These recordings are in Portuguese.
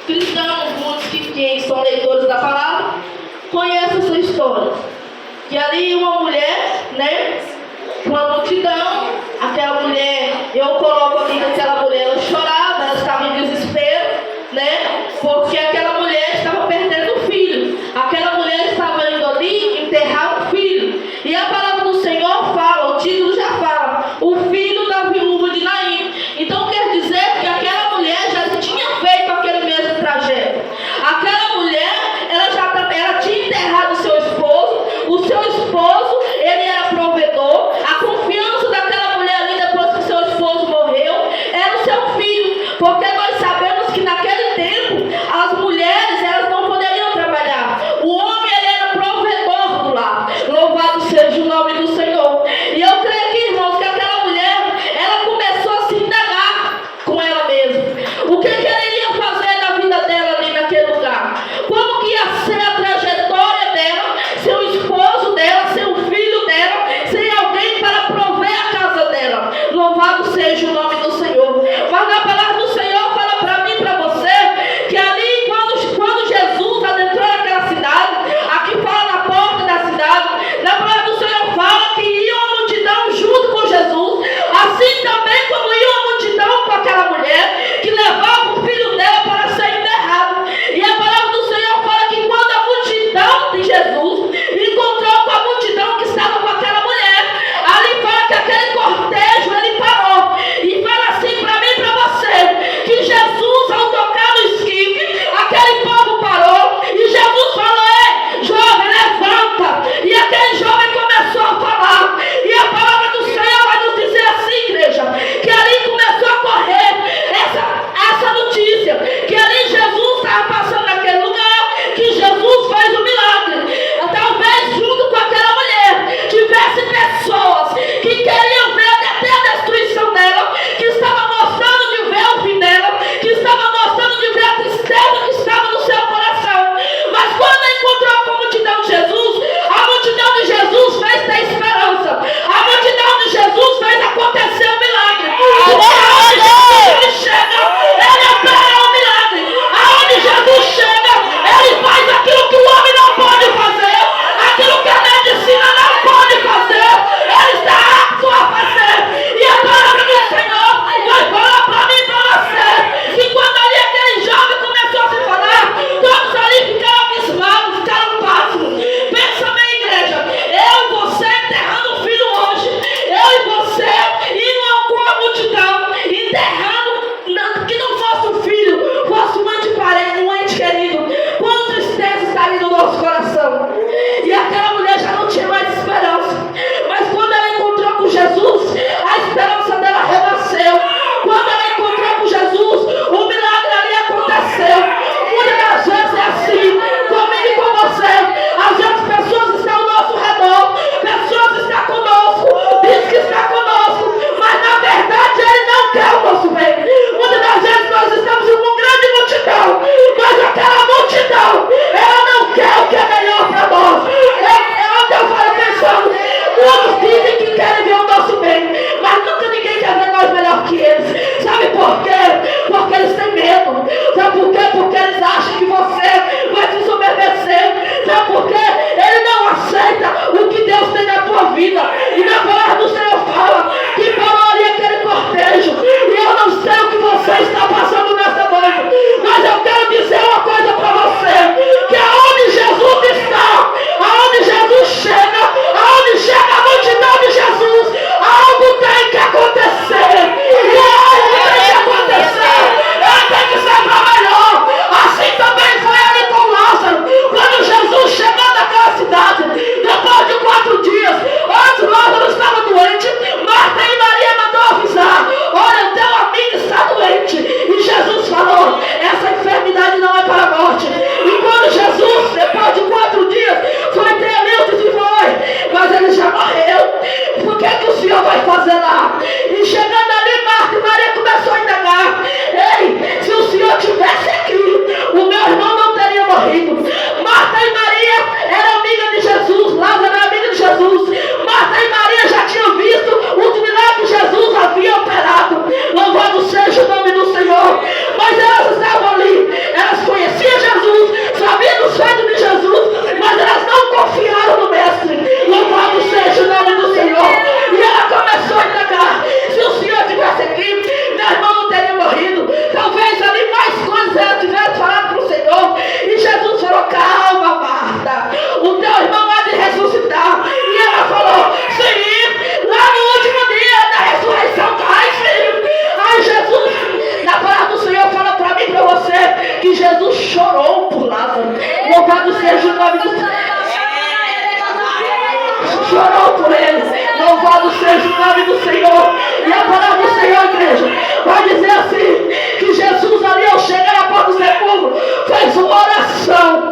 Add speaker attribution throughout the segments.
Speaker 1: cristãos, muitos que são leitores da palavra, conhecem essa história. Que ali uma mulher, né, uma multidão, aquela mulher, eu coloco aqui que aquela mulher, ela chorava, ela estava em desespero, né, porque aquela mulher estava perdendo o filho. Aquela mulher estava indo ali enterrar o filho. E a palavra do Senhor fala, o título já fala, o filho da viúva de Naim. Então quer dizer que aquela mulher já tinha feito aquele mesmo trajeto. Aquela mulher, ela tinha enterrado o seu esposo. O seu esposo, ele era provedor. chorou por Lázaro. Louvado seja o nome do Senhor. Chorou por ele. Louvado seja o nome do Senhor. E a palavra do Senhor, igreja, vai dizer assim, que Jesus ali ao chegar na porta do sepulcro fez uma oração.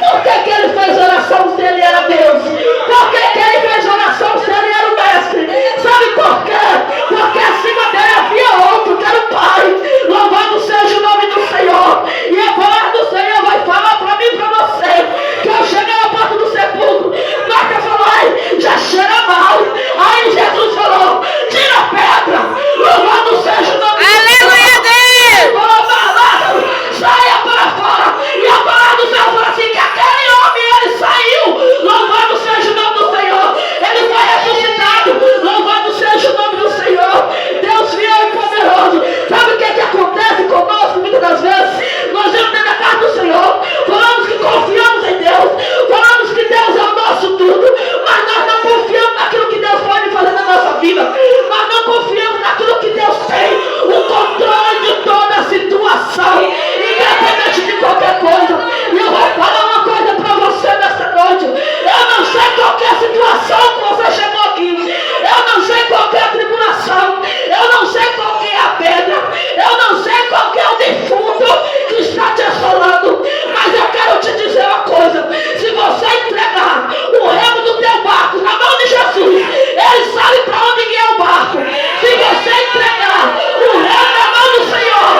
Speaker 1: Por que ele fez oração se ele era Deus? Por que ele fez oração se ele era o mestre? Sabe por quê? Porque acima dele havia outro, que era o Pai. Louvado seja o nome do Senhor. E a palavra do Senhor vai falar para mim e para você, que ao chegar na porta do sepulcro, Marta falou, ai, já cheira mal. Aí Jesus falou, tira a pedra. Louvado seja o nome do Senhor. Aleluia, Deus. Lázaro, saia para fora. E a palavra do Senhor fala assim, que aquele homem, ele saiu. Louvado seja o nome do Senhor. Ele foi ressuscitado. Louvado seja o nome do Senhor. Deus fiel e poderoso. Sabe o que acontece conosco muitas das vezes? Nós vamos dentro da casa do Senhor, falamos que confiamos em Deus, falamos que Deus é o nosso tudo, mas nós não confiamos naquilo que Deus pode fazer na nossa vida. Nós não confiamos naquilo que Deus tem, o controle de toda a situação, independente de qualquer coisa. E eu vou falar uma coisa para você nessa noite. Eu não sei qual é a situação que você chegou aqui. Eu não sei qual é a tribulação. Eu não sei qual é a pedra. Eu não sei qual é o defunto que está te assolando. Mas eu quero te dizer uma coisa. Se você entregar o remo do teu barco na mão de Jesus, Ele sabe para onde guiar o barco. Se você entregar o remo na mão do Senhor,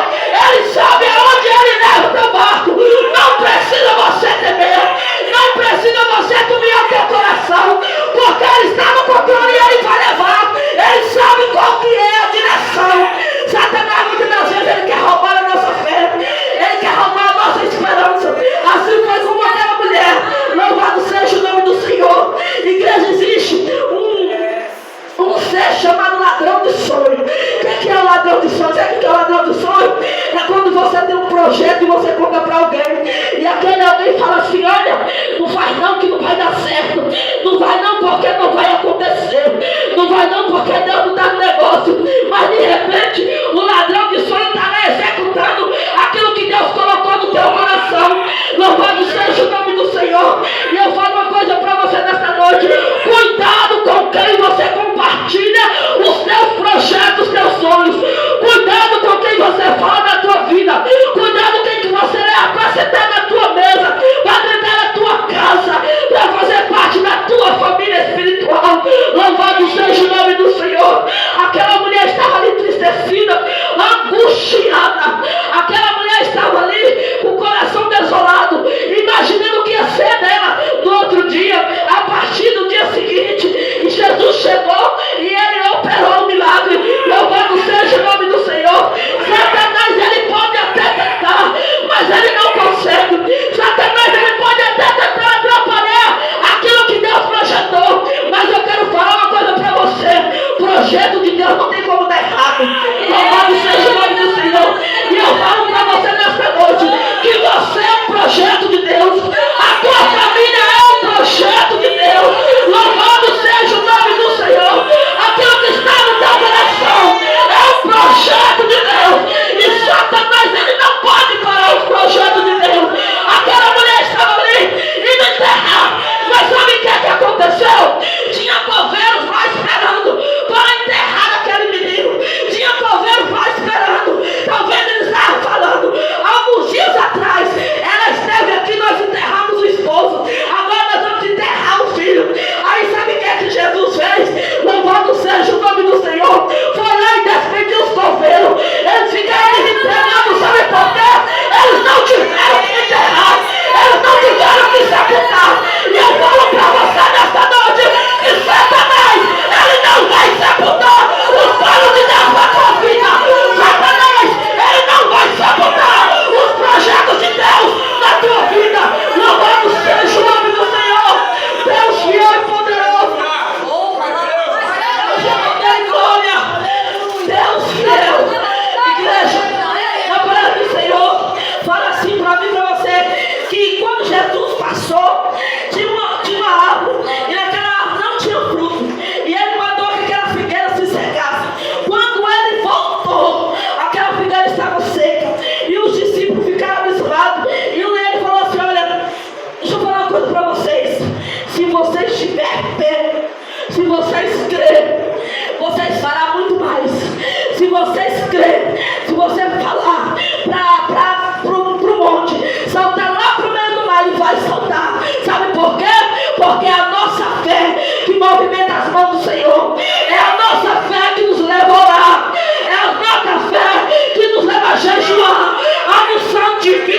Speaker 1: Ele sabe aonde Ele leva o teu barco. Não precisa você temer. Não precisa você tomar o teu coração. Porque Ele está no controle e Ele vai levar. Ele sabe qual que é a direção. Satanás muitas das vezes ele quer roubar a nossa fé. Ele quer roubar a nossa esperança. Assim foi com aquela mulher. Louvado seja o nome do Senhor. Igreja, existe um ser chamado ladrão de sonho. O que é o ladrão de sonho? Sabe o que é o ladrão de sonho? É quando você tem um projeto e você conta para alguém. E aquele alguém fala assim, olha, não faz não que não vai dar certo. Não vai não porque não vai acontecer. Não vai não porque Deus não dá no negócio. Mas de repente o ladrão de sonho está lá executando aquilo que Deus colocou no teu coração. Louvado seja o nome do Senhor. E eu falo uma coisa para você nesta noite. Cuidado com quem você compartilha os teus projetos, os teus sonhos. Cuidado com quem você fala na tua vida. Cuidado com quem você leva para sentar na tua mesa, para dentro da tua casa, para fazer parte da tua família espiritual. Louvado seja o nome do Senhor. Aquela mulher estava ali entristecida, angustiada. Aquela mulher estava ali
Speaker 2: unção te